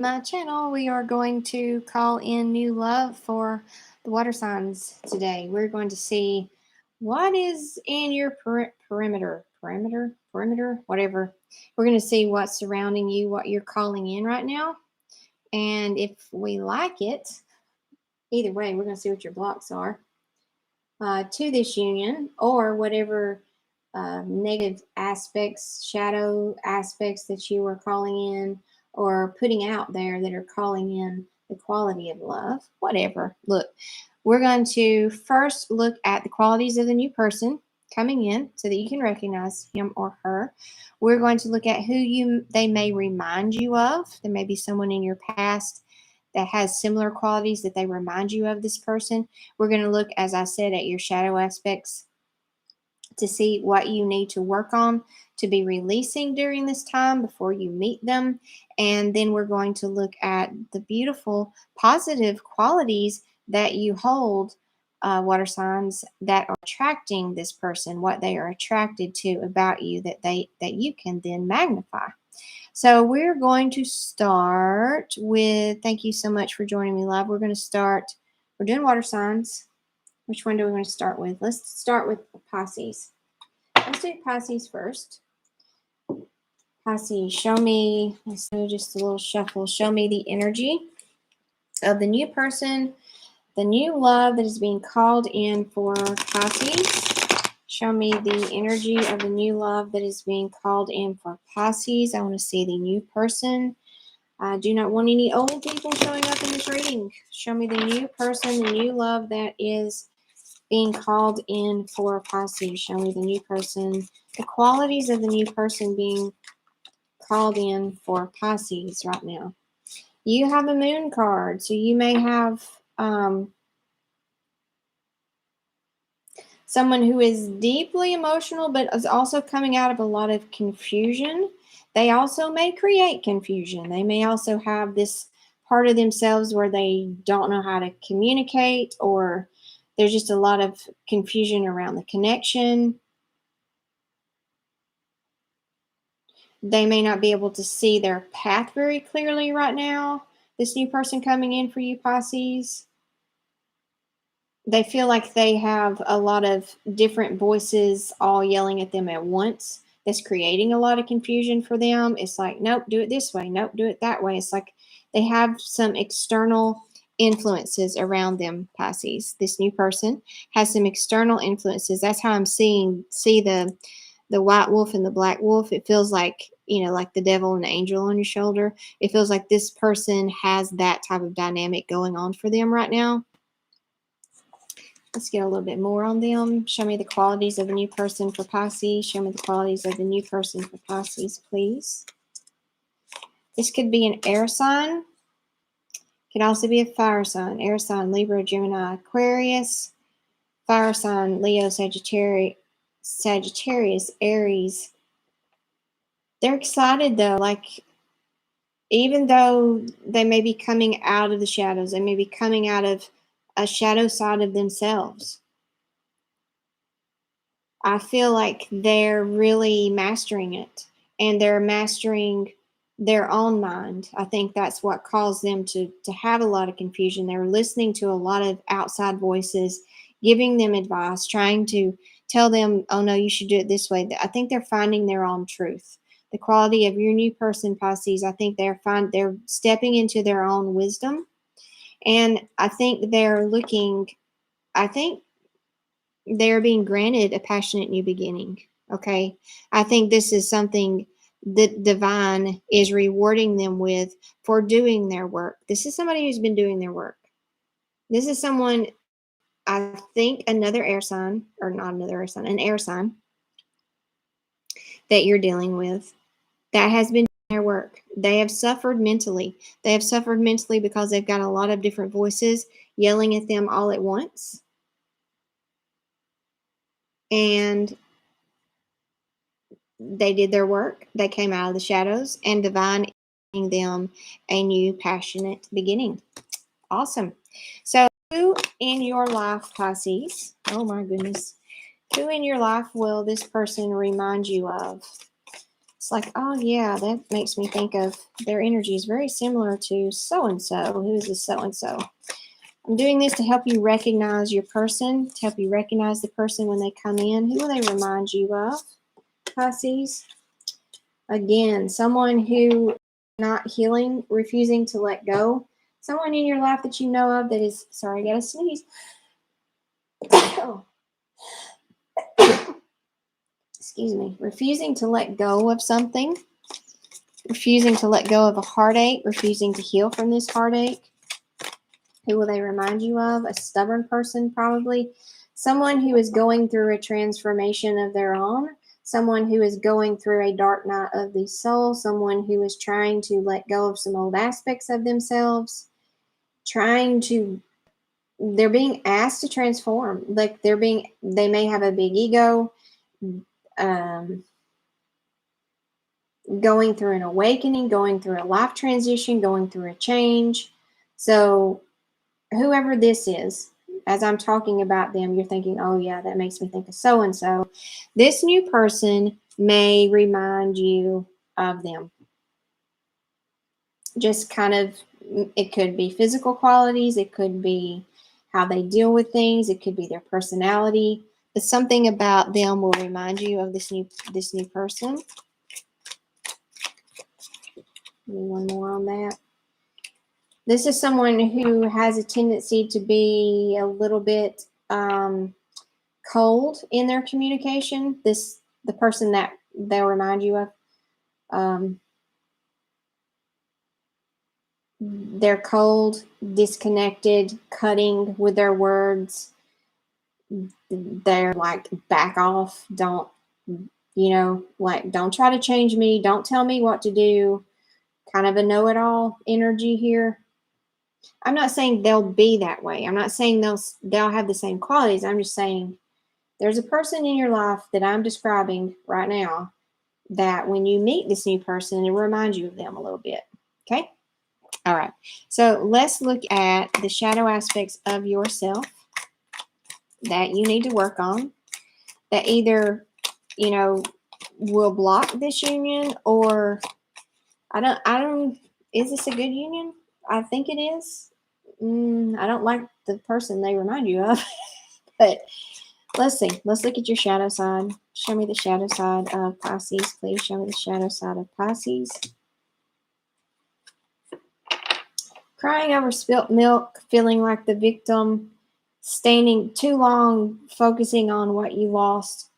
my channel. We are going to call in new love for the water signs today. We're going to see what is in your perimeter, whatever. We're going to see what's surrounding you, what you're calling in right now. And if we like it, either way, we're going to see what your blocks are to this union, or whatever negative aspects, shadow aspects that you are calling in or putting out there that are calling in the quality of love, whatever. Look, we're going to first look at the qualities of the new person coming in so that you can recognize him or her. We're going to look at who they may remind you of. There may be someone in your past that has similar qualities that they remind you of this person. We're going to look, as I said, at your shadow aspects to see what you need to work on to be releasing during this time before you meet them. And then we're going to look at the beautiful positive qualities that you hold, water signs, that are attracting this person, what they are attracted to about you that you can then magnify. So we're going to start with, thank you so much for joining me live. We're going to start, we're doing water signs. Which one do we want to start with? Let's start with Pisces. Let's do Pisces first. Pisces, show me, let's do just a little shuffle. Show me the energy of the new person, the new love that is being called in for Pisces. Show me the energy of the new love that is being called in for Pisces. I want to see the new person. I do not want any old people showing up in this reading. Show me the new person, the new love that is being called in for Pisces. Show me the new person, the qualities of the new person being called in for Pisces right now. You have a moon card, so you may have someone who is deeply emotional, but is also coming out of a lot of confusion. They also may create confusion. They may also have this part of themselves where they don't know how to communicate, or there's just a lot of confusion around the connection. They may not be able to see their path very clearly right now. This new person coming in for you, Pisces, they feel like they have a lot of different voices all yelling at them at once. That's creating a lot of confusion for them. It's like, nope, do it this way. Nope, do it that way. It's like they have some external influences around them, Pisces. This new person has some external influences. That's how I'm see the white wolf and the black wolf. It feels like, like the devil and the angel on your shoulder. It feels like this person has that type of dynamic going on for them right now. Let's get a little bit more on them. Show me the qualities of a new person for Pisces. Show me the qualities of the new person for Pisces, please. This could be an air sign. Could also be a fire sign. Air sign, Libra, Gemini, Aquarius. Fire sign, Leo, Sagittarius, Aries. They're excited though. Like, even though they may be coming out of the shadows, they may be coming out of a shadow side of themselves, I feel like they're really mastering it, and they're mastering their own mind. I think that's what caused them to have a lot of confusion. They were listening to a lot of outside voices, giving them advice, trying to tell them, oh no, you should do it this way. I think they're finding their own truth. The quality of your new person, Pisces, I think they're stepping into their own wisdom. And I think they're being granted a passionate new beginning. Okay. I think this is something that divine is rewarding them with for doing their work. This is somebody who's been doing their work. This is someone, I think, another air sign, or not another air sign, an air sign that you're dealing with that has been doing their work. They have suffered mentally. They have suffered mentally because they've got a lot of different voices yelling at them all at once. And they did their work. They came out of the shadows, and divine is giving them a new passionate beginning. Awesome. So who in your life, Pisces, oh my goodness, who in your life will this person remind you of? It's like, oh yeah, that makes me think of their energy is very similar to so-and-so. Who is this so-and-so? I'm doing this to help you recognize your person, to help you recognize the person when they come in. Who will they remind you of, Pisces? Again, someone who not healing, refusing to let go. Someone in your life that you know of that is, sorry, I gotta sneeze. Oh. Excuse me. Refusing to let go of something. Refusing to let go of a heartache. Refusing to heal from this heartache. Who will they remind you of? A stubborn person, probably. Someone who is going through a transformation of their own. Someone who is going through a dark night of the soul. Someone who is trying to let go of some old aspects of themselves. They're being asked to transform. Like they may have a big ego. Going through an awakening, going through a life transition, going through a change. So whoever this is, as I'm talking about them, you're thinking, oh yeah, that makes me think of so-and-so. This new person may remind you of them. Just kind of, it could be physical qualities. It could be how they deal with things. It could be their personality. But something about them will remind you of this new person. Give me one more on that. This is someone who has a tendency to be a little bit cold in their communication. The person that they'll remind you of. They're cold, disconnected, cutting with their words. They're like, back off. Don't try to change me. Don't tell me what to do. Kind of a know-it-all energy here. I'm not saying they'll be that way. I'm not saying they'll have the same qualities. I'm just saying there's a person in your life that I'm describing right now that when you meet this new person, it reminds you of them a little bit. Okay? All right. So let's look at the shadow aspects of yourself that you need to work on, that either, will block this union, or is this a good union? I think it is. I don't like the person they remind you of, but let's see. Let's look at your shadow side. Show me the shadow side of Pisces, please. Show me the shadow side of Pisces. Crying over spilt milk, feeling like the victim, standing too long, focusing on what you lost,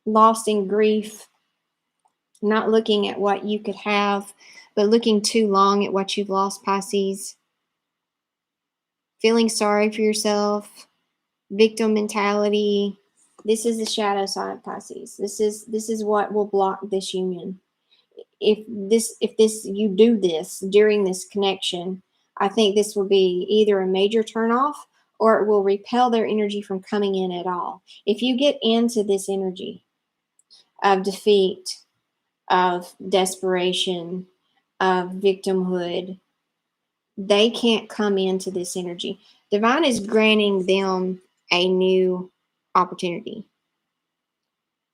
lost in grief, not looking at what you could have, but looking too long at what you've lost, Pisces. Feeling sorry for yourself, victim mentality. This is the shadow side of Pisces. This is what will block this union. If you do this during this connection, I think this will be either a major turnoff or it will repel their energy from coming in at all. If you get into this energy of defeat, of desperation, of victimhood, they can't come into this energy. Divine is granting them a new opportunity.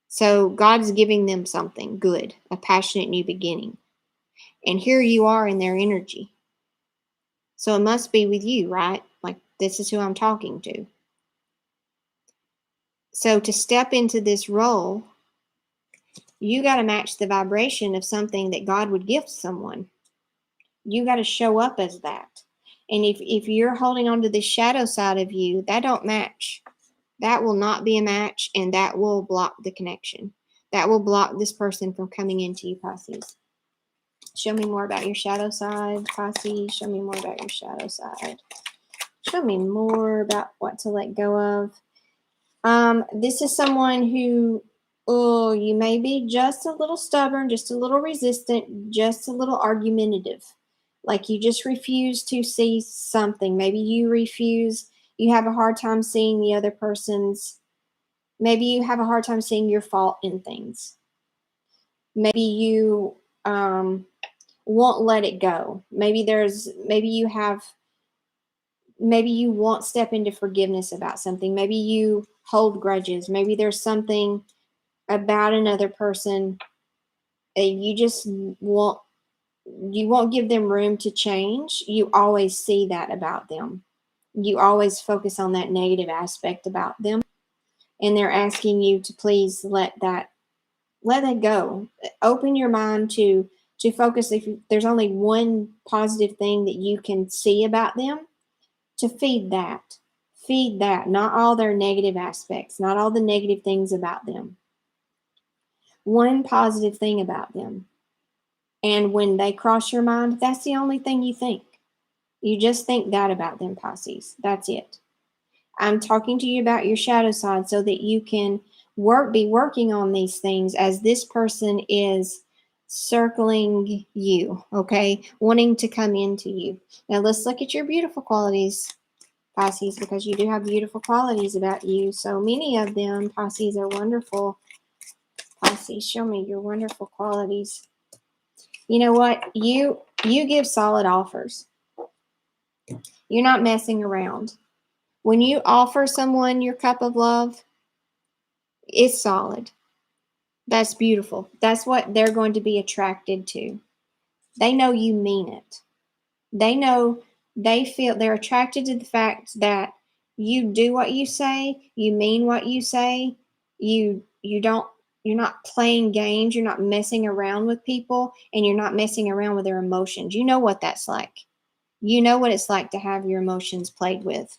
So God's giving them something good, a passionate new beginning. And here you are in their energy. So it must be with you, right? Like, this is who I'm talking to. So to step into this role, you got to match the vibration of something that God would give someone. You got to show up as that. And if you're holding on to the shadow side of you, that don't match. That will not be a match, and that will block the connection. That will block this person from coming into you, Pisces. Show me more about your shadow side, Pisces. Show me more about your shadow side. Show me more about what to let go of. This is someone who, you may be just a little stubborn, just a little resistant, just a little argumentative. Like you just refuse to see something. Maybe you have a hard time seeing the other person's, maybe you have a hard time seeing your fault in things. Maybe you won't let it go. Maybe you won't step into forgiveness about something. Maybe you hold grudges. Maybe there's something about another person You just won't give them room to change. You always see that about them. You always focus on that negative aspect about them, and they're asking you to please let that go. Open your mind to focus. If there's only one positive thing that you can see about them, to feed that. Feed that, not all their negative aspects, not all the negative things about them. One positive thing about them. And when they cross your mind, that's the only thing you think. You just think that about them, Pisces. That's it. I'm talking to you about your shadow side so that you can be working on these things as this person is circling you, okay? Wanting to come into you. Now let's look at your beautiful qualities, Pisces, because you do have beautiful qualities about you. So many of them, Pisces, are wonderful. Pisces, show me your wonderful qualities. You know what? You give solid offers. You're not messing around. When you offer someone your cup of love, it's solid. That's beautiful. That's what they're going to be attracted to. They know you mean it. They're attracted to the fact that you do what you say, you mean what you say, you're not playing games, you're not messing around with people, and you're not messing around with their emotions. You know what that's like. You know what it's like to have your emotions played with.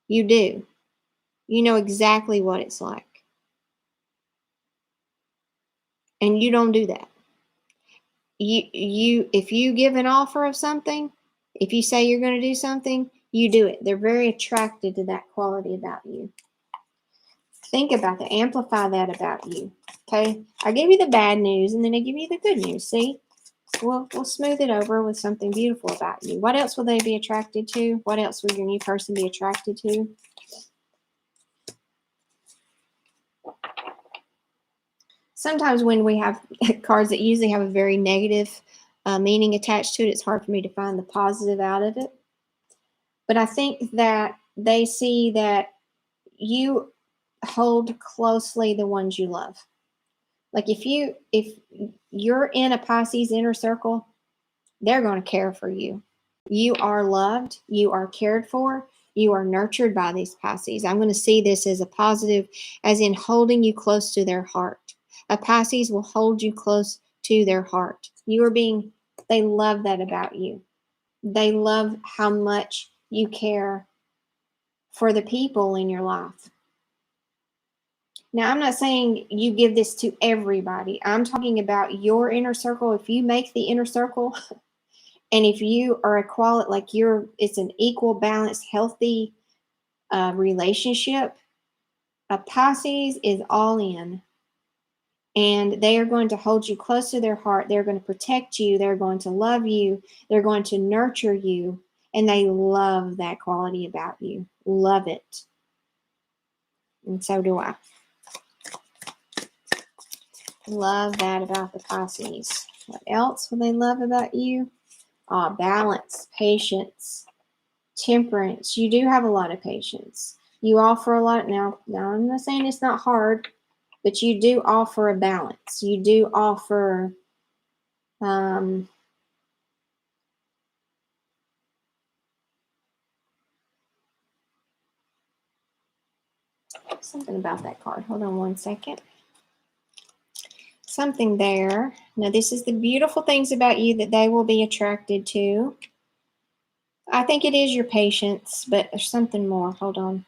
You do. You know exactly what it's like. And you don't do that. If you give an offer of something, if you say you're going to do something, you do it. They're very attracted to that quality about you. Think about that. Amplify that about you. Okay? I gave you the bad news, and then I give you the good news. See? We'll smooth it over with something beautiful about you. What else will they be attracted to? What else will your new person be attracted to? Sometimes when we have cards that usually have a very negative meaning attached to it, it's hard for me to find the positive out of it. But I think that they see that you hold closely the ones you love. Like if you're in a Pisces inner circle, they're going to care for you. You are loved, you are cared for, you are nurtured by these Pisces. I'm going to see this as a positive, as in holding you close to their heart. A Pisces will hold you close to their heart. They love that about you. They love how much you care for the people in your life. Now, I'm not saying you give this to everybody. I'm talking about your inner circle. If you make the inner circle, and if you are it's an equal, balanced, healthy relationship, a Pisces is all in. And they are going to hold you close to their heart. They're going to protect you. They're going to love you. They're going to nurture you. And they love that quality about you. Love it. And so do I. Love that about the Pisces. What else will they love about you? Balance, patience, temperance. You do have a lot of patience. You offer a lot. Now I'm not saying it's not hard, but you do offer a balance. You do offer something about that card. Hold on one second. Something there. Now, this is the beautiful things about you that they will be attracted to. I think it is your patience, but there's something more. Hold on.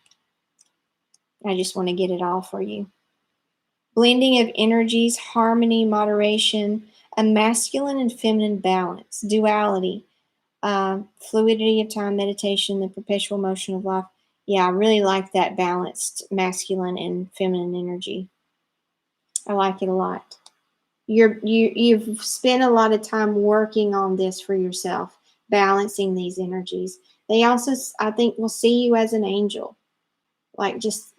I just want to get it all for you. Blending of energies, harmony, moderation, a masculine and feminine balance, duality, fluidity of time, meditation, the perpetual motion of life. Yeah, I really like that balanced masculine and feminine energy. I like it a lot. You've spent a lot of time working on this for yourself, balancing these energies. They also, I think, will see you as an angel, like just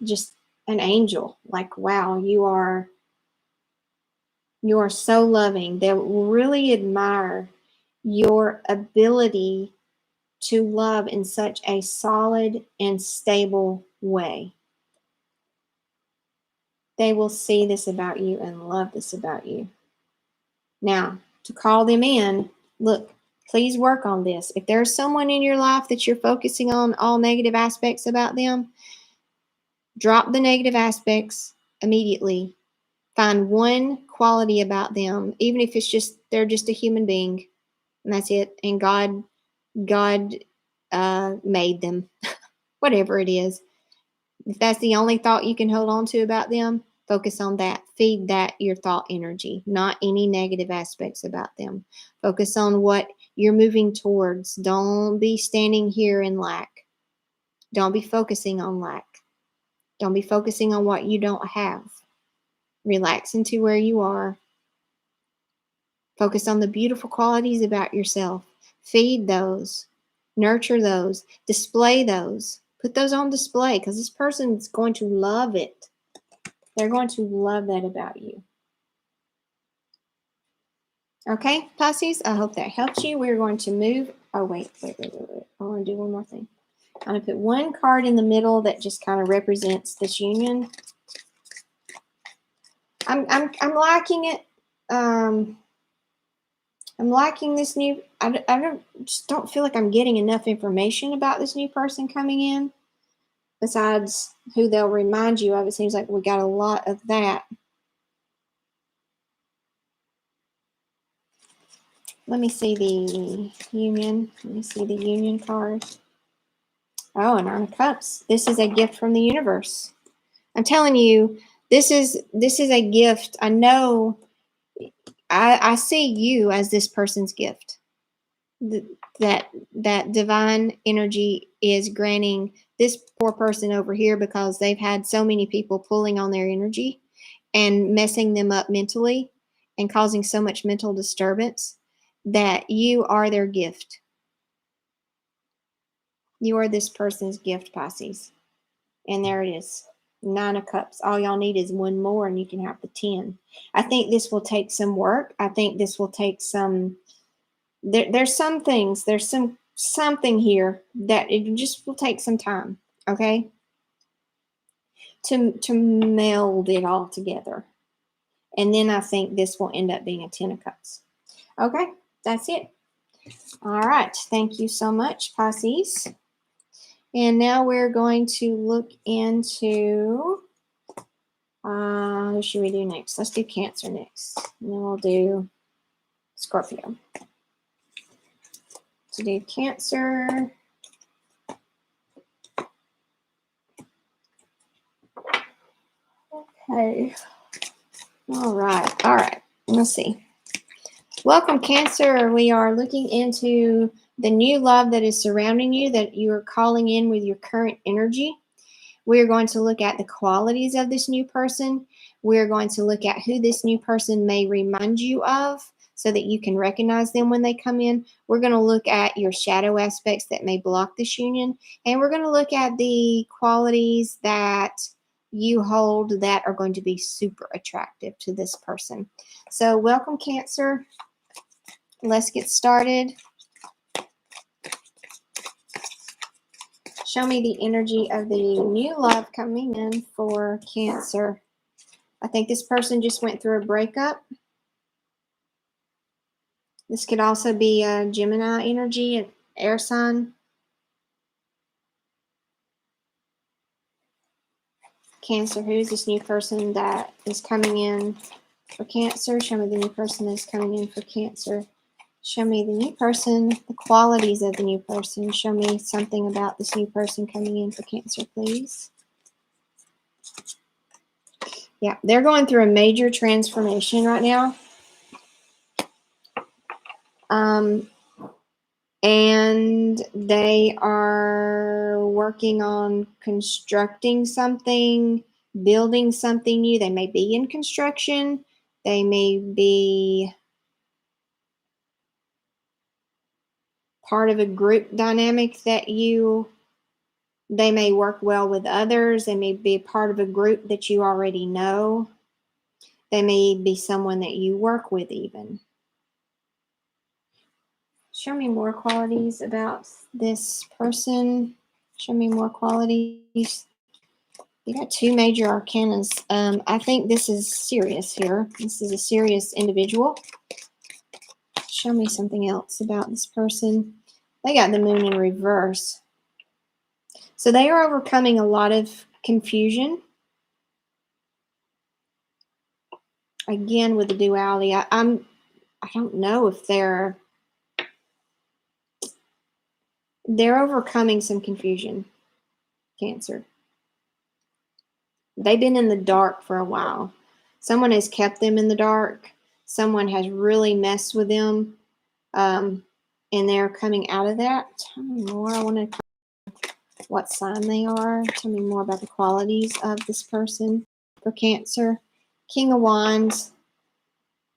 an angel. Like, wow, you are so loving. They will really admire your ability to love in such a solid and stable way. They will see this about you and love this about you. Now, to call them in, look, please work on this. If there's someone in your life that you're focusing on all negative aspects about them, drop the negative aspects immediately. Find one quality about them, even if it's just they're just a human being, and that's it. And God made them, whatever it is. If that's the only thought you can hold on to about them, focus on that. Feed that your thought energy, not any negative aspects about them. Focus on what you're moving towards. Don't be standing here in lack. Don't be focusing on lack. Don't be focusing on what you don't have. Relax into where you are. Focus on the beautiful qualities about yourself. Feed those. Nurture those. Display those. Put those on display because this person's going to love it. They're going to love that about you. Okay, Pisces, I hope that helps you. We're going to move. Oh, wait. I want to do one more thing. I'm going to put one card in the middle that just kind of represents this union. I'm liking it. I'm liking this new. I just don't feel like I'm getting enough information about this new person coming in. Besides who they'll remind you of, it seems like we got a lot of that. Let me see the union. Let me see the union card. Oh, a Nine of Cups. This is a gift from the universe. I'm telling you, this is a gift. I know. I see you as this person's gift. That divine energy is granting this poor person over here because they've had so many people pulling on their energy and messing them up mentally and causing so much mental disturbance that you are their gift. You are this person's gift, Pisces. And there it is. Nine of Cups. All y'all need is one more and you can have the 10. I think this will take some work. I think this will take some... There's some things, there's something here that it just will take some time, okay? To meld it all together. And then I think this will end up being a 10 of Cups. Okay, that's it. All right, thank you so much, Pisces. And now we're going to look into, who should we do next? Let's do Cancer next. And then we'll do Scorpio. To do Cancer. Okay. All right. Let's see. Welcome, Cancer. We are looking into the new love that is surrounding you, that you are calling in with your current energy. We are going to look at the qualities of this new person. We are going to look at who this new person may remind you of so that you can recognize them when they come in. We're going to look at your shadow aspects that may block this union. And we're going to look at the qualities that you hold that are going to be super attractive to this person. So welcome, Cancer. Let's get started. Show me the energy of the new love coming in for Cancer. I think this person just went through a breakup. This could also be a Gemini energy, an air sign. Cancer, who is this new person that is coming in for Cancer? Show me the new person that's coming in for Cancer. Show me the new person, the qualities of the new person. Show me something about this new person coming in for Cancer, please. Yeah, they're going through a major transformation right now. And they are working on constructing something, building something new. They may be in construction. They may be part of a group dynamic that they may work well with others. They may be part of a group that you already know. They may be someone that you work with even. Show me more qualities about this person. Show me more qualities. You got two major arcanas. I think this is serious here. This is a serious individual. show me something else about this person. They got the moon in reverse. So they are overcoming a lot of confusion. Again, with the duality, I don't know if they're overcoming some confusion, Cancer. They've been in the dark for a while. Someone has kept them in the dark. Someone has really messed with them. And they're coming out of that. Tell me more. I want to know what sign they are. Tell me more about the qualities of this person for Cancer. King of Wands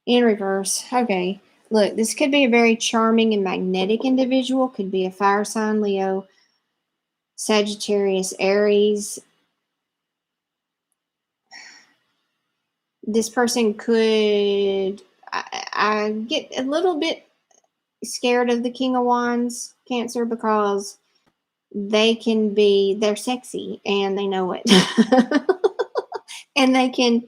in reverse. Okay. Look, this could be a very charming and magnetic individual. Could be a fire sign, Leo, Sagittarius, Aries. This person could, I get a little bit scared of the King of Wands, Cancer, because they're sexy and they know it. And they can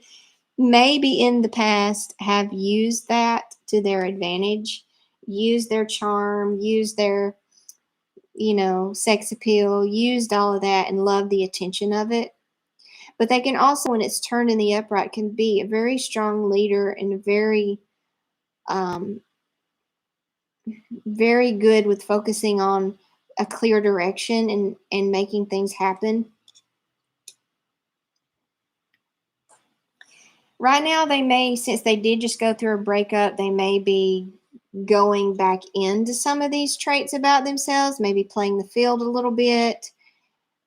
maybe in the past have used that to their advantage, use their charm, use their, sex appeal, used all of that and love the attention of it. But they can also, when it's turned in the upright, can be a very strong leader and very, very good with focusing on a clear direction and making things happen. Right now, they may, since they did just go through a breakup, they may be going back into some of these traits about themselves, maybe playing the field a little bit,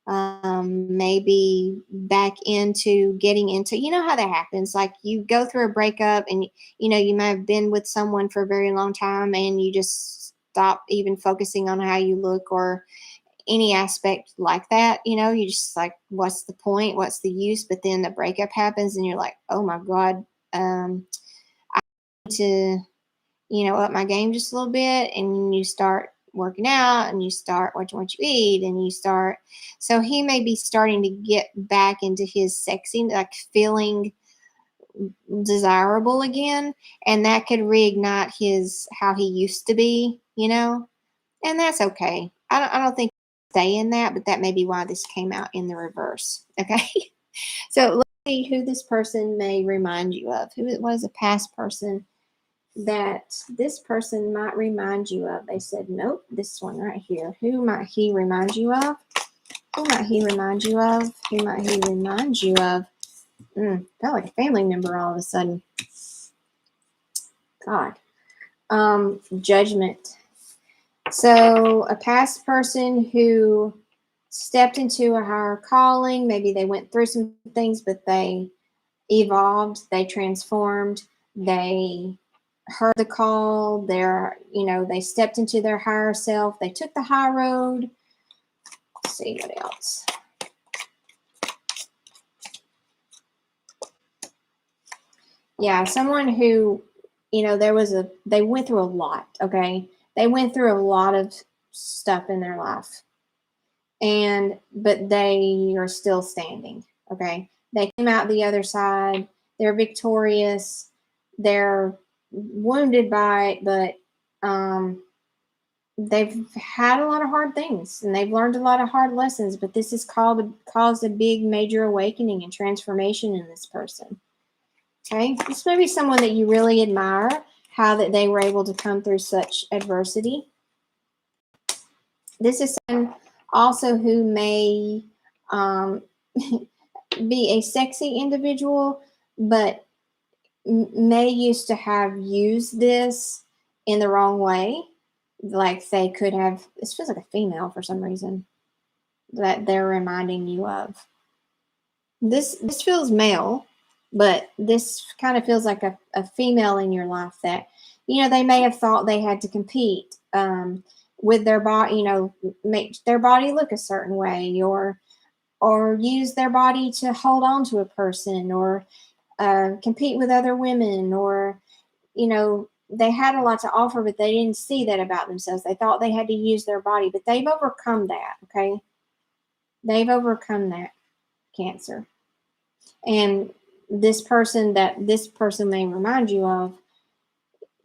maybe back into getting into, how that happens. Like you go through a breakup and, you may have been with someone for a very long time and you just stop even focusing on how you look or any aspect like that. You just like, what's the point? What's the use? But then the breakup happens and you're like, oh my God, I need to, up my game just a little bit. And you start working out and you start watching what you eat and you start. So he may be starting to get back into his sexy, like feeling desirable again. And that could reignite how he used to be, and that's okay. I don't think stay in that, but that may be why this came out in the reverse. Okay. So let's see who this person may remind you of. Who it was, a past person that this person might remind you of. They said, nope, this one right here. Who might he remind you of? Who might he remind you of? Who might he remind you of? Felt like a family member all of a sudden. God. Judgment. So a past person who stepped into a higher calling, maybe they went through some things, but they evolved, they transformed, they heard the call, they stepped into their higher self, they took the high road. Let's see what else. Yeah, someone who, they went through a lot, okay? They went through a lot of stuff in their life. But they are still standing, okay? They came out the other side. They're victorious. They're wounded by it, but they've had a lot of hard things and they've learned a lot of hard lessons, but this has caused a big major awakening and transformation in this person. Okay, this may be someone that you really admire, how that they were able to come through such adversity. This is someone also who may be a sexy individual, but may used to have used this in the wrong way. Like they could have, this feels like a female for some reason that they're reminding you of. This feels male, but this kind of feels like a female in your life that, they may have thought they had to compete with their body, make their body look a certain way or use their body to hold on to a person or compete with other women or, they had a lot to offer, but they didn't see that about themselves. They thought they had to use their body, but they've overcome that, okay? They've overcome that, Cancer. And this person may remind you of,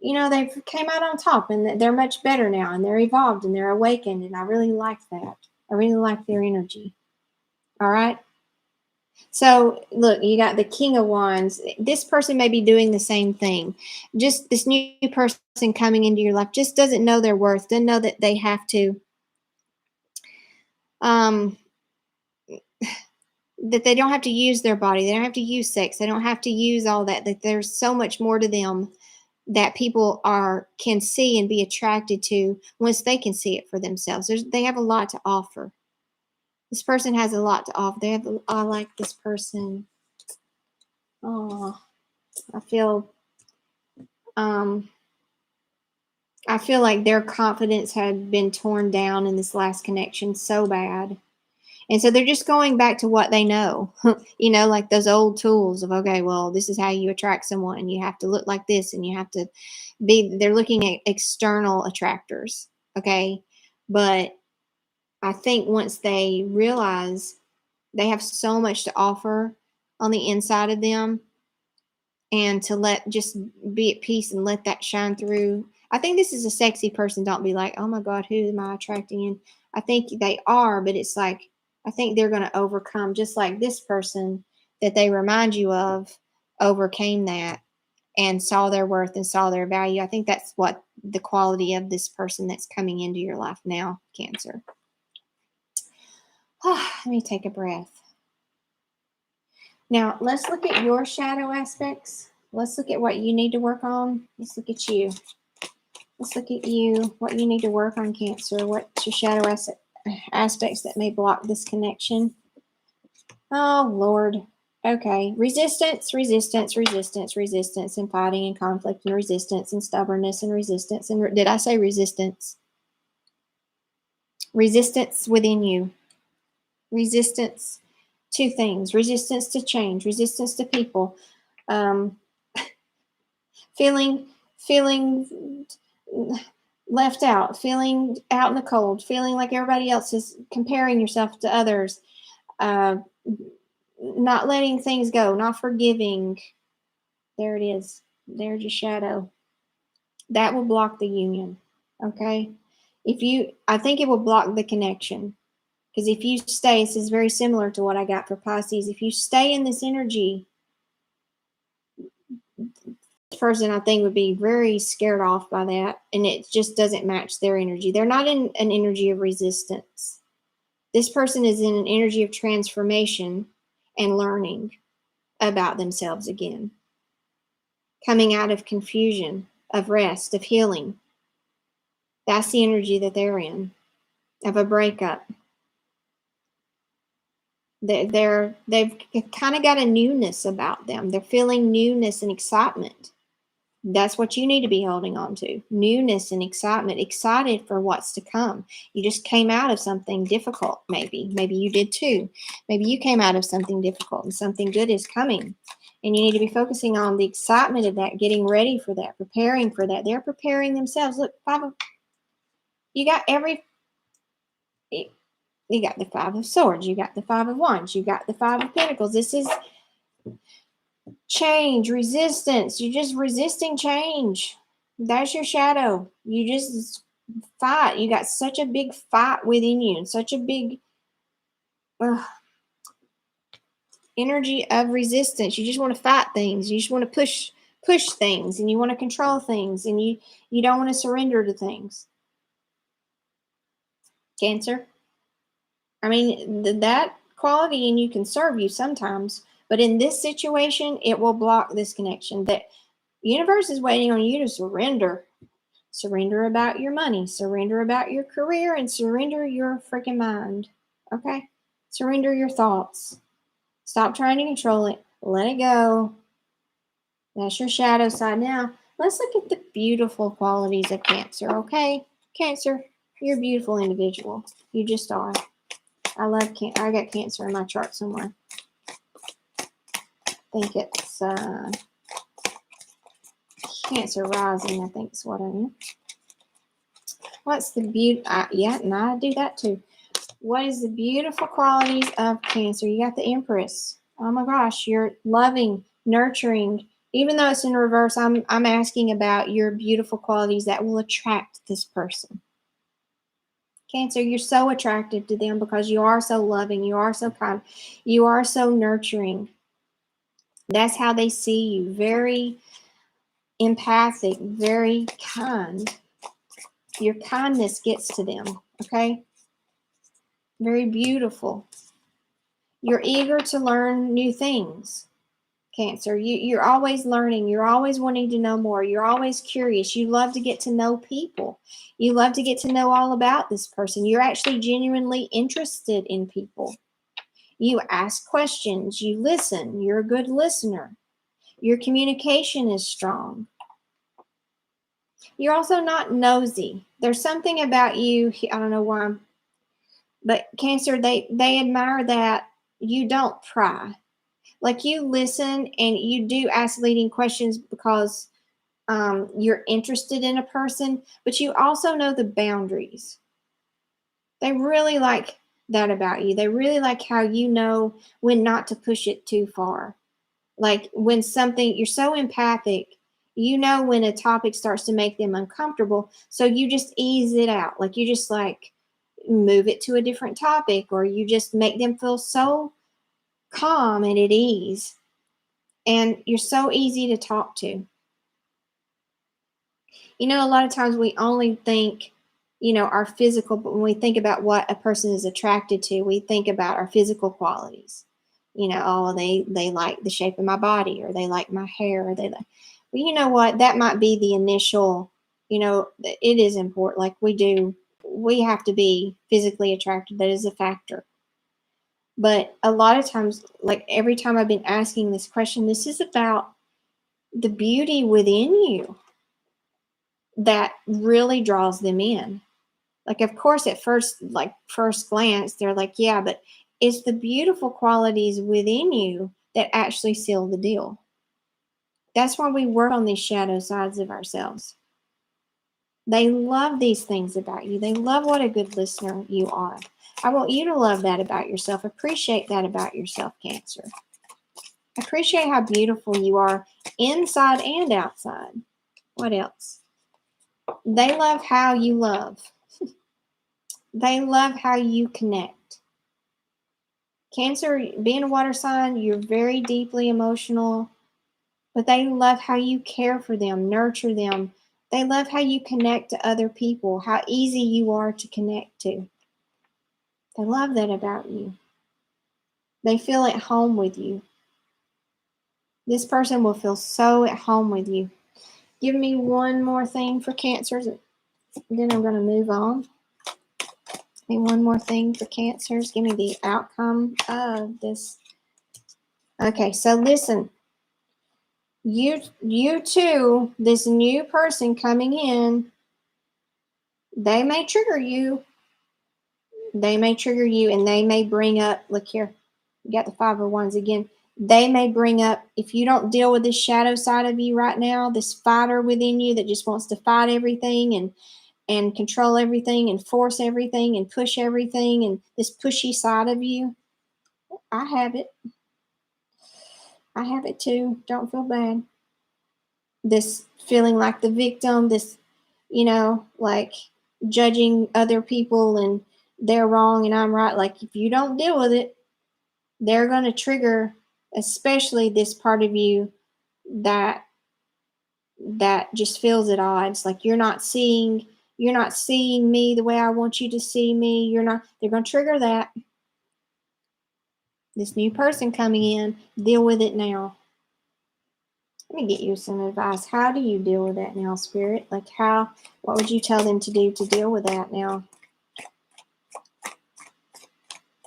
you know, they've came out on top and they're much better now and they're evolved and they're awakened. And I really like that. I really like their energy. All right. So look, you got the King of Wands. This person may be doing the same thing. Just this new person coming into your life just doesn't know their worth, doesn't know that they have to um that they don't have to use their body, they don't have to use sex, they don't have to use all that, that there's so much more to them that people can see and be attracted to once they can see it for themselves. They have a lot to offer. This person has a lot to offer. I like this person. Oh, I feel um I feel like their confidence had been torn down in this last connection so bad. And so they're just going back to what they know, you know, like those old tools of, okay, well, this is how you attract someone and you have to look like this and you have to they're looking at external attractors. Okay. But I think once they realize they have so much to offer on the inside of them, and to just be at peace and let that shine through. I think this is a sexy person. Don't be like, oh my God, who am I attracting in? I think they are, but it's like, I think they're going to overcome, just like this person that they remind you of overcame that and saw their worth and saw their value. I think that's what the quality of this person that's coming into your life now, Cancer. Let me take a breath. Now, let's look at your shadow aspects. Let's look at what you need to work on. Let's look at you. Let's look at you, what you need to work on, Cancer. What's your shadow aspects that may block this connection? Oh, Lord. Okay. Resistance, resistance, resistance, resistance, and fighting and conflict and resistance and stubbornness and resistance. And did I say resistance? Resistance within you. Resistance to things. Resistance to change. Resistance to people. Feeling left out, feeling out in the cold, feeling like everybody else is, comparing yourself to others, not letting things go, not forgiving. There it is. There's your shadow. That will block the union. Okay. I think it will block the connection. Because if you stay, this is very similar to what I got for Pisces. If you stay in this energy, this person I think would be very scared off by that, and it just doesn't match their energy. They're not in an energy of resistance. This person is in an energy of transformation and learning about themselves again, coming out of confusion, of rest, of healing. That's the energy that they're in, of a breakup. They've kind of got a newness about them. They're feeling newness and excitement. That's what you need to be holding on to. Newness and excitement, excited for what's to come. You just came out of something difficult, maybe. Maybe you did too. Maybe you came out of something difficult and something good is coming. And you need to be focusing on the excitement of that, getting ready for that, preparing for that. They're preparing themselves. Look, you got the Five of Swords. You got the Five of Wands. You got the Five of Pentacles. This is change, resistance. You're just resisting change. That's your shadow. You just fight. You got such a big fight within you and such a big energy of resistance. You just want to fight things. You just want to push things, and you want to control things, and you don't want to surrender to things. Cancer. I mean, that quality in you can serve you sometimes, but in this situation, it will block this connection. That universe is waiting on you to surrender. Surrender about your money, surrender about your career, and surrender your freaking mind. Okay? Surrender your thoughts. Stop trying to control it. Let it go. That's your shadow side. Now, let's look at the beautiful qualities of Cancer, okay? Cancer, you're a beautiful individual. You just are. I love Cancer. I got Cancer in my chart somewhere. I think it's Cancer rising, I think is what I am. What's the beauty? Yeah, and I do that too. What is the beautiful qualities of Cancer? You got the Empress. Oh my gosh, you're loving, nurturing, Even though it's in reverse, I'm asking about your beautiful qualities that will attract this person. Cancer, you're so attractive to them because you are so loving, you are so kind, you are so nurturing. That's how they see you. Very empathic, very kind. Your kindness gets to them, okay? Very beautiful. You're eager to learn new things, Cancer. You're always learning. You're always wanting to know more. You're always curious. You love to get to know people. You love to get to know all about this person. You're actually genuinely interested in people. You ask questions. You listen. You're a good listener. Your communication is strong. You're also not nosy. There's something about you, I don't know why, but Cancer, they admire that you don't pry. Like, you listen and you do ask leading questions because you're interested in a person, but you also know the boundaries. They really like that about you. They really like how you know when not to push it too far. Like, when something, you're so empathic, you know when a topic starts to make them uncomfortable, so you just ease it out. Like, you just like move it to a different topic, or you just make them feel so calm and at ease. And you're so easy to talk to. You know, a lot of times we only think, our physical, but when we think about what a person is attracted to, we think about our physical qualities. Oh, they like the shape of my body, or they like my hair, or they like, well, you know what? That might be the initial, it is important. Like, we have to be physically attracted. That is a factor. But a lot of times, like every time I've been asking this question, this is about the beauty within you that really draws them in. Like, of course, at first glance, they're like, yeah, but it's the beautiful qualities within you that actually seal the deal. That's why we work on these shadow sides of ourselves. They love these things about you. They love what a good listener you are. I want you to love that about yourself. Appreciate that about yourself, Cancer. Appreciate how beautiful you are inside and outside. What else? They love how you love. They love how you connect. Cancer, being a water sign, you're very deeply emotional, but they love how you care for them, nurture them. They love how you connect to other people, how easy you are to connect to. They love that about you. They feel at home with you. This person will feel so at home with you. Give me one more thing for Cancers, then I'm going to move on. Give me one more thing for Cancers. Give me the outcome of this. Okay, so listen. You too, this new person coming in, they may trigger you. They may trigger you, and they may bring up, look here, you got the 5 of Wands again. They may bring up, if you don't deal with this shadow side of you right now, this fighter within you that just wants to fight everything and control everything and force everything and push everything, and this pushy side of you, I have it. I have it too. Don't feel bad. This feeling like the victim, this, like judging other people and they're wrong and I'm right. Like, if you don't deal with it, they're going to trigger, especially this part of you that just feels at odds. Like, you're not seeing me the way I want you to see me. They're going to trigger that. This new person coming in, deal with it now. Let me get you some advice. How do you deal with that now, Spirit? Like, what would you tell them to do to deal with that now?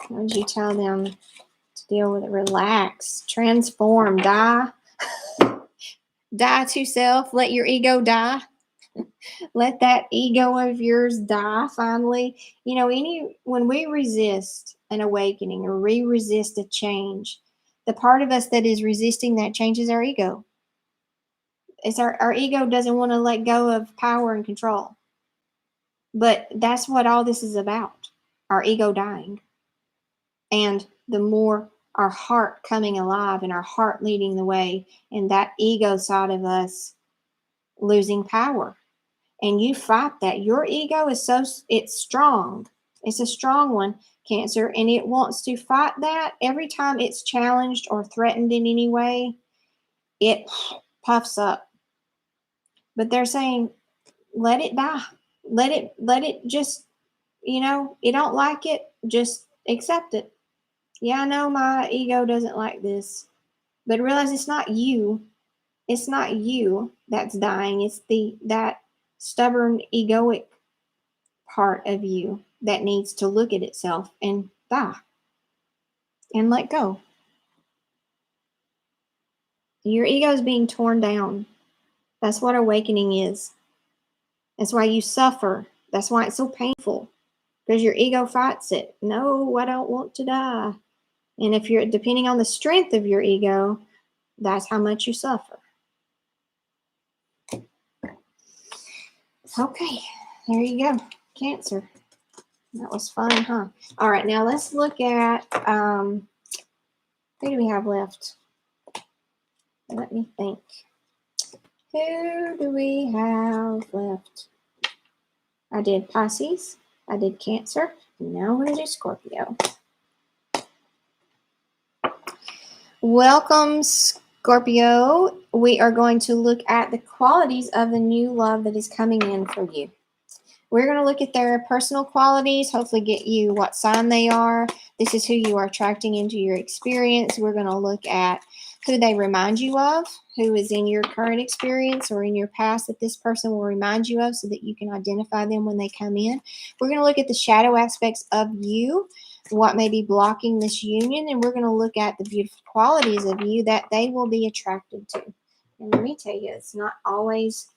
What would you tell them to deal with it? Relax, transform, die. Die to self. Let your ego die. Let that ego of yours die finally. When we resist an awakening or we resist a change, the part of us that is resisting that change is our ego. It's our ego doesn't want to let go of power and control. But that's what all this is about. Our ego dying. And the more our heart coming alive and our heart leading the way, and that ego side of us losing power. And you fight that. Your ego is it's strong. It's a strong one, Cancer, and it wants to fight that. Every time it's challenged or threatened in any way, it puffs up. But they're saying, let it die. Let it just, you don't like it, just accept it. Yeah, I know my ego doesn't like this, but realize it's not you. It's not you that's dying. It's that stubborn egoic part of you that needs to look at itself and die and let go. Your ego is being torn down. That's what awakening is. That's why you suffer. That's why it's so painful, because your ego fights it. No, I don't want to die. And if you're depending on the strength of your ego, that's how much you suffer. Okay, there you go. Cancer. That was fun, huh? All right, now let's look at, who do we have left? Let me think. Who do we have left? I did Pisces. I did Cancer. Now we're going to do Scorpio. Welcome, Scorpio. We are going to look at the qualities of the new love that is coming in for you. We're going to look at their personal qualities, hopefully get you what sign they are. This is who you are attracting into your experience. We're going to look at who they remind you of, who is in your current experience or in your past that this person will remind you of so that you can identify them when they come in. We're going to look at the shadow aspects of you, what may be blocking this union, and we're going to look at the beautiful qualities of you that they will be attracted to. And let me tell you, it's not always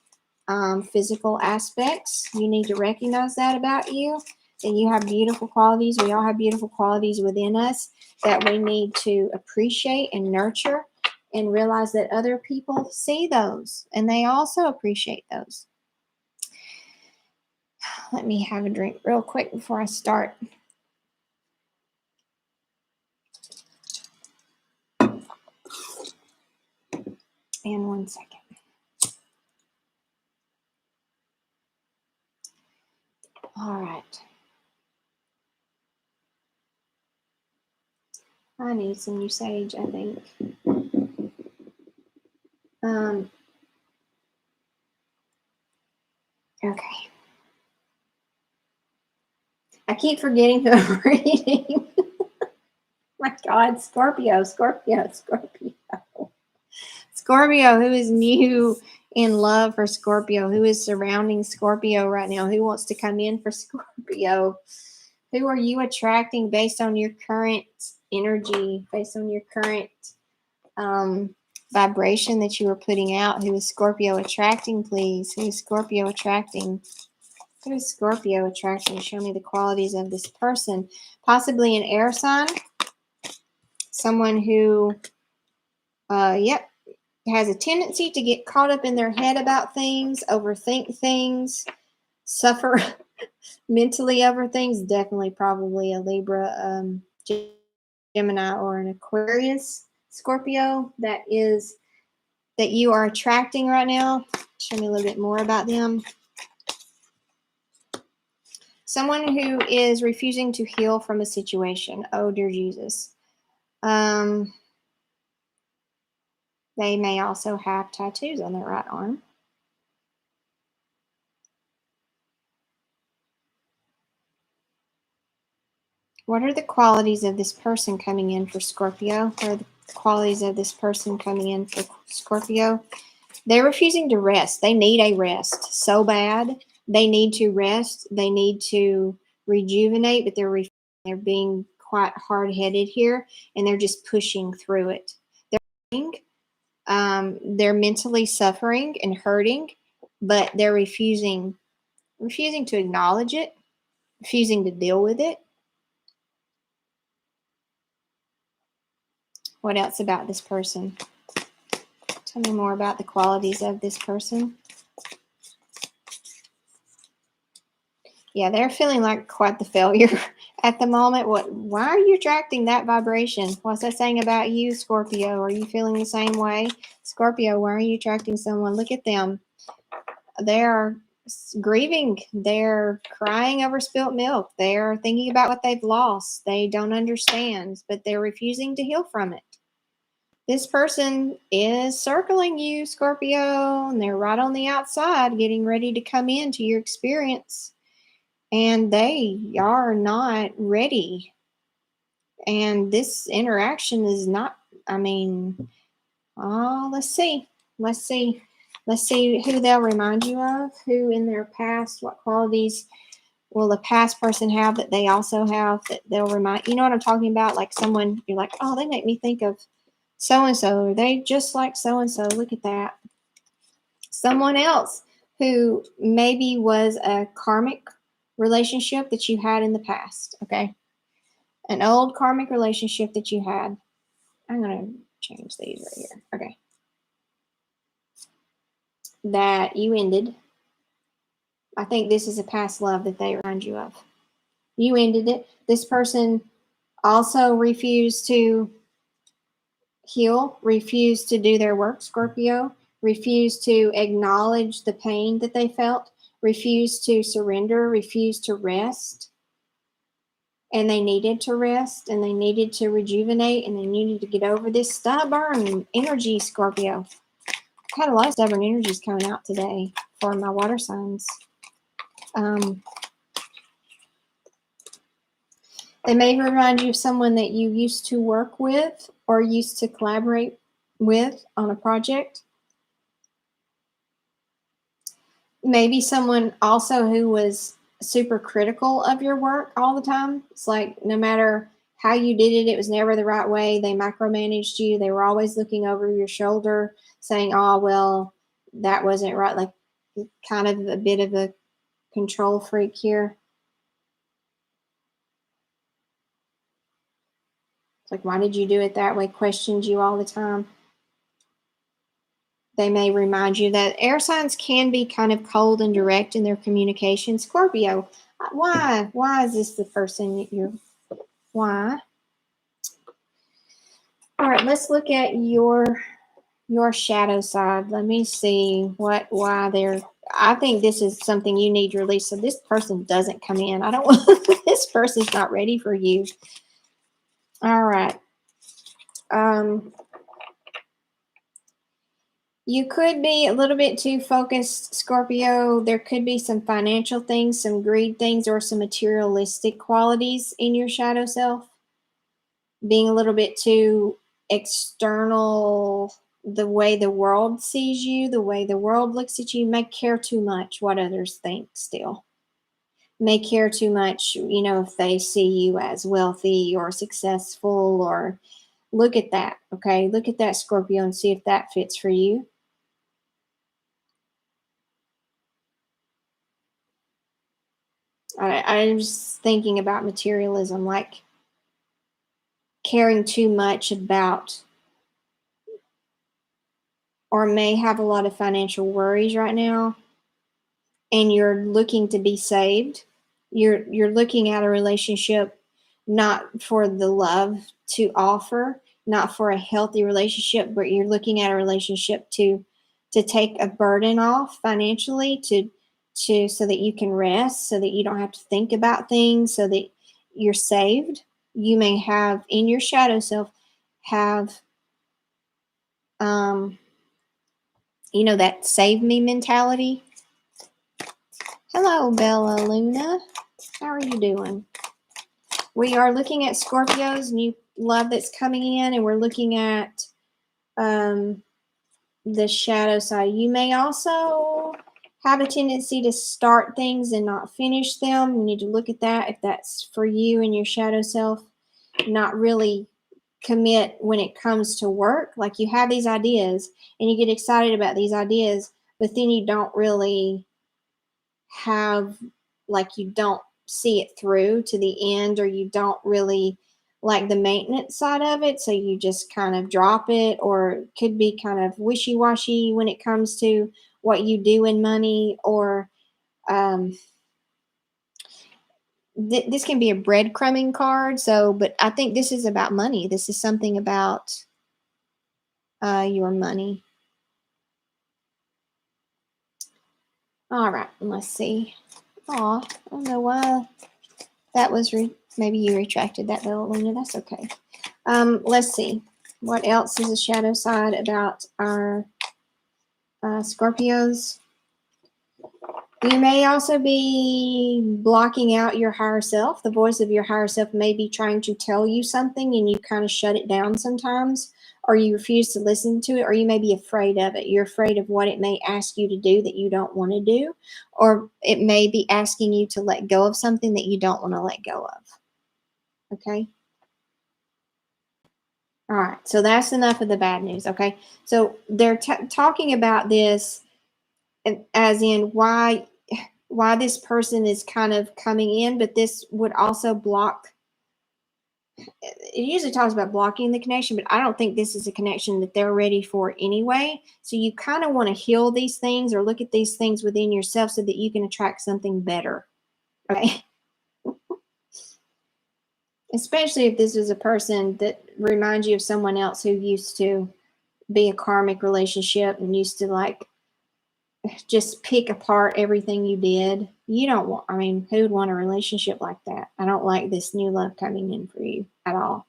physical aspects. You need to recognize that about you, that you have beautiful qualities. We all have beautiful qualities within us that we need to appreciate and nurture, and realize that other people see those and they also appreciate those. Let me have a drink real quick before I start. And 1 second. All right. I need some new sage, I think. Okay. I keep forgetting who I'm reading. My God, Scorpio. Scorpio, who is new in love for Scorpio, who is surrounding Scorpio right now, who wants to come in for Scorpio. Who are you attracting based on your current energy, based on your current vibration that you are putting out? Who is Scorpio attracting, please? Who is Scorpio attracting? Who is Scorpio attracting? Show me the qualities of this person. Possibly an air sign. Someone who, has a tendency to get caught up in their head about things, overthink things, suffer mentally over things. Definitely probably a Libra, Gemini, or an Aquarius Scorpio that you are attracting right now. Show me a little bit more about them. Someone who is refusing to heal from a situation. Oh, dear Jesus. They may also have tattoos on their right arm. What are the qualities of this person coming in for Scorpio? What are the qualities of this person coming in for Scorpio? They're refusing to rest. They need a rest so bad. They need to rest. They need to rejuvenate, but they're being quite hard-headed here, and they're just pushing through it. They're mentally suffering and hurting, but they're refusing to acknowledge it, refusing to deal with it. What else about this person? Tell me more about the qualities of this person. Yeah, they're feeling like quite the failure at the moment. Why are you attracting that vibration? What's that saying about you, Scorpio? Are you feeling the same way? Scorpio, why are you attracting someone? Look at them. They're grieving. They're crying over spilt milk. They're thinking about what they've lost. They don't understand, but they're refusing to heal from it. This person is circling you, Scorpio, and they're right on the outside getting ready to come into your experience. And they are not ready. And this interaction is not, I mean, let's see. Let's see. Let's see who they'll remind you of, who in their past, what qualities will the past person have that they also have that they'll remind, you know what I'm talking about? Like someone, you're like, oh, they make me think of so-and-so. They just like so-and-so. Look at that. Someone else who maybe was a karmic relationship that you had in the past, okay? An old karmic relationship that you had. I'm going to change these right here. Okay. That you ended. I think this is a past love that they remind you of. You ended it. This person also refused to heal, refused to do their work, Scorpio, refused to acknowledge the pain that they felt, refused to surrender, refused to rest. And they needed to rest and they needed to rejuvenate and they needed to get over this stubborn energy, Scorpio. I've had a lot of stubborn energies coming out today for my water signs. They may remind you of someone that you used to work with or used to collaborate with on a project. Maybe someone also who was super critical of your work all the time. It's like no matter how you did it, it was never the right way. They micromanaged you. They were always looking over your shoulder saying, oh, well, that wasn't right. Like kind of a bit of a control freak here. It's like, why did you do it that way? Questioned you all the time. They may remind you that air signs can be kind of cold and direct in their communication. Scorpio, why? Why is this the person you're, why? All right, let's look at your shadow side. Let me see why they're, I think this is something you need to release. So this person doesn't come in. I don't want, this person's not ready for you. All right. You could be a little bit too focused, Scorpio. There could be some financial things, some greed things, or some materialistic qualities in your shadow self. Being a little bit too external, the way the world sees you, the way the world looks at you, may care too much what others think still. May care too much, you know, if they see you as wealthy or successful or look at that, okay? Look at that, Scorpio, and see if that fits for you. I'm just thinking about materialism, like caring too much about, or may have a lot of financial worries right now, and you're looking to be saved. You're looking at a relationship not for the love to offer, not for a healthy relationship, but you're looking at a relationship to take a burden off financially, to so that you can rest, so that you don't have to think about things, so that you're saved. You may have in your shadow self have you know, that save me mentality. Hello, Bella Luna. How are you doing? We are looking at Scorpio's new love that's coming in, and we're looking at the shadow side. You may also have a tendency to start things and not finish them. You need to look at that if that's for you and your shadow self. Not really commit when it comes to work. Like you have these ideas and you get excited about these ideas, but then you don't really have, like, you don't see it through to the end, or you don't really like the maintenance side of it, so you just kind of drop it, or it could be kind of wishy-washy when it comes to what you do in money, or This can be a breadcrumbing card. So, but I think this is about money. This is something about your money. All right, let's see. Oh, I don't know why that was. Maybe you retracted that, though, Luna. That's okay. Let's see. What else is a shadow side about our Scorpios? You may also be blocking out your higher self. The voice of your higher self may be trying to tell you something and you kind of shut it down sometimes, or you refuse to listen to it, or you may be afraid of it. You're afraid of what it may ask you to do that you don't want to do, or it may be asking you to let go of something that you don't want to let go of. Okay? All right. So that's enough of the bad news. Okay? So they're talking about this as in why this person is kind of coming in, but this would also block. It usually talks about blocking the connection, but I don't think this is a connection that they're ready for anyway. So you kind of want to heal these things or look at these things within yourself so that you can attract something better. Okay. Especially if this is a person that reminds you of someone else who used to be a karmic relationship and used to like just pick apart everything you did. You don't want, I mean, who would want a relationship like that? I don't like this new love coming in for you at all.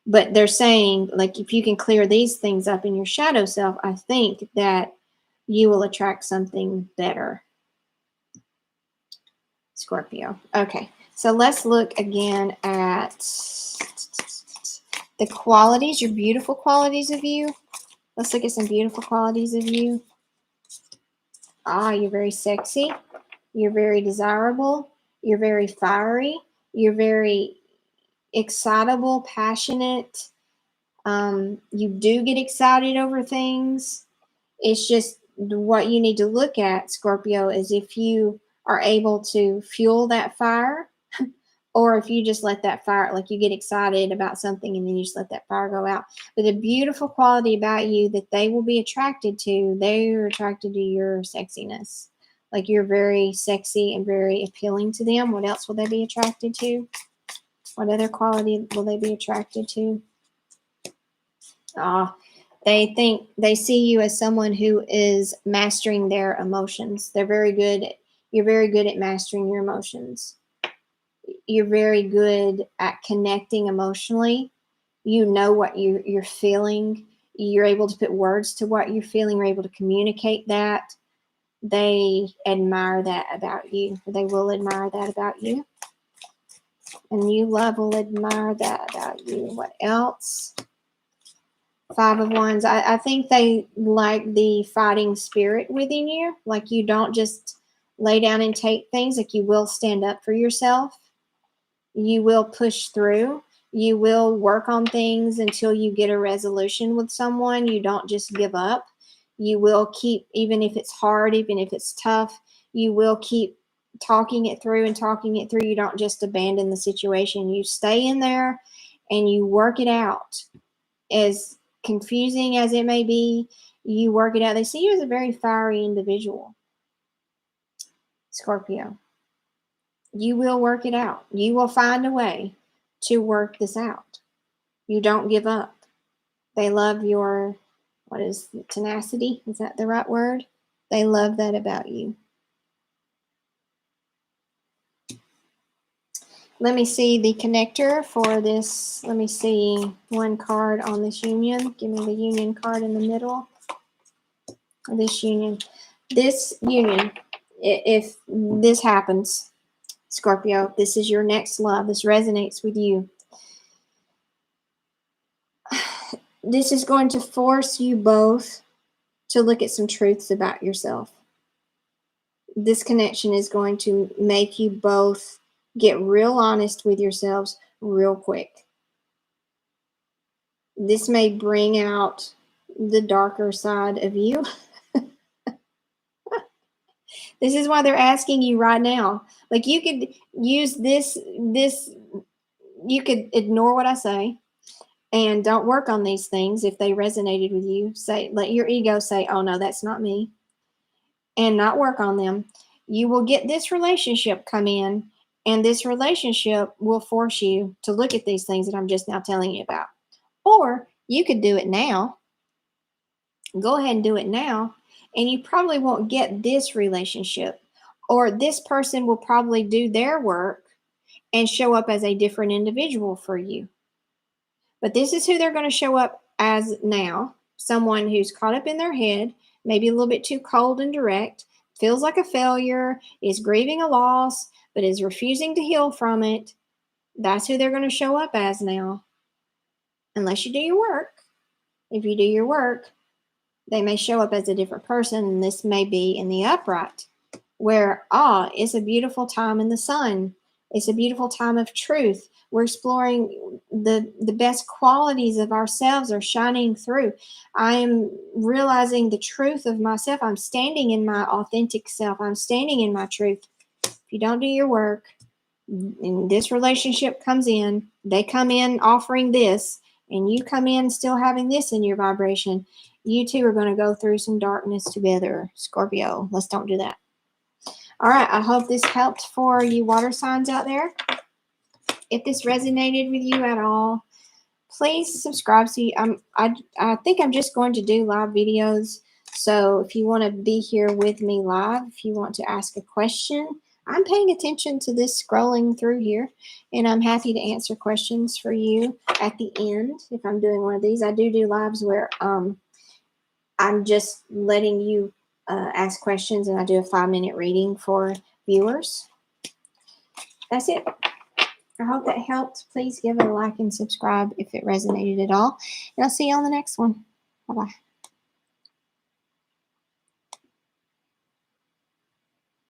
But they're saying, like, if you can clear these things up in your shadow self, I think that you will attract something better. Scorpio. Okay, so let's look again at the qualities, your beautiful qualities of you. Let's look at some beautiful qualities of you. You're very sexy. You're very desirable. You're very fiery. You're very excitable, passionate. You do get excited over things. It's just what you need to look at, Scorpio, is if you are able to fuel that fire or if you just let that fire, like you get excited about something and then you just let that fire go out. But the beautiful quality about you that they will be attracted to, they're attracted to your sexiness. Like you're very sexy and very appealing to them. What else will they be attracted to? What other quality will they be attracted to? They see you as someone who is mastering their emotions. You're very good at mastering your emotions. You're very good at connecting emotionally. You know what you're feeling. You're able to put words to what you're feeling. You're able to communicate that. They admire that about you. They will admire that about you. And you, love, will admire that about you. What else? Five of Wands. I think they like the fighting spirit within you. Like you don't just lay down and take things. Like you will stand up for yourself. You will push through. You will work on things until you get a resolution with someone. You don't just give up. You will keep, even if it's hard, even if it's tough, you will keep talking it through and talking it through. You don't just abandon the situation. You stay in there and you work it out. As confusing as it may be, you work it out. They see you as a very fiery individual, Scorpio. You will work it out. You will find a way to work this out. You don't give up. They love your, what is tenacity? Is that the right word? They love that about you. Let me see the connector for this. Let me see one card on this union. Give me the union card in the middle. This union. This union, if this happens, Scorpio, this is your next love. This resonates with you. This is going to force you both to look at some truths about yourself. This connection is going to make you both get real honest with yourselves real quick. This may bring out the darker side of you. This is why they're asking you right now. Like you could use this, you could ignore what I say and don't work on these things if they resonated with you. Say, let your ego say, oh no, that's not me, and not work on them. You will get this relationship come in And this relationship will force you to look at these things that I'm just now telling you about. Or you could do it now. Go ahead and do it now. And you probably won't get this relationship. Or this person will probably do their work and show up as a different individual for you. But this is who they're going to show up as now. Someone who's caught up in their head, maybe a little bit too cold and direct, feels like a failure, is grieving a loss, but is refusing to heal from it. That's who they're going to show up as now. Unless you do your work. If you do your work, they may show up as a different person, and this may be in the upright, where, it's a beautiful time in the sun. It's a beautiful time of truth. We're exploring the best qualities of ourselves are shining through. I am realizing the truth of myself. I'm standing in my authentic self. I'm standing in my truth. If you don't do your work, and this relationship comes in, they come in offering this, and you come in still having this in your vibration, you two are going to go through some darkness together, Scorpio. Let's don't do that. All right, I hope this helped for you water signs out there. If this resonated with you at all, please subscribe. See, I think I'm just going to do live videos. So if you want to be here with me live, if you want to ask a question, I'm paying attention to this scrolling through here, and I'm happy to answer questions for you at the end. If I'm doing one of these, I do lives where I'm just letting you ask questions, and I do a 5-minute reading for viewers. That's it. I hope that helped. Please give it a like and subscribe if it resonated at all. And I'll see you on the next one. Bye-bye.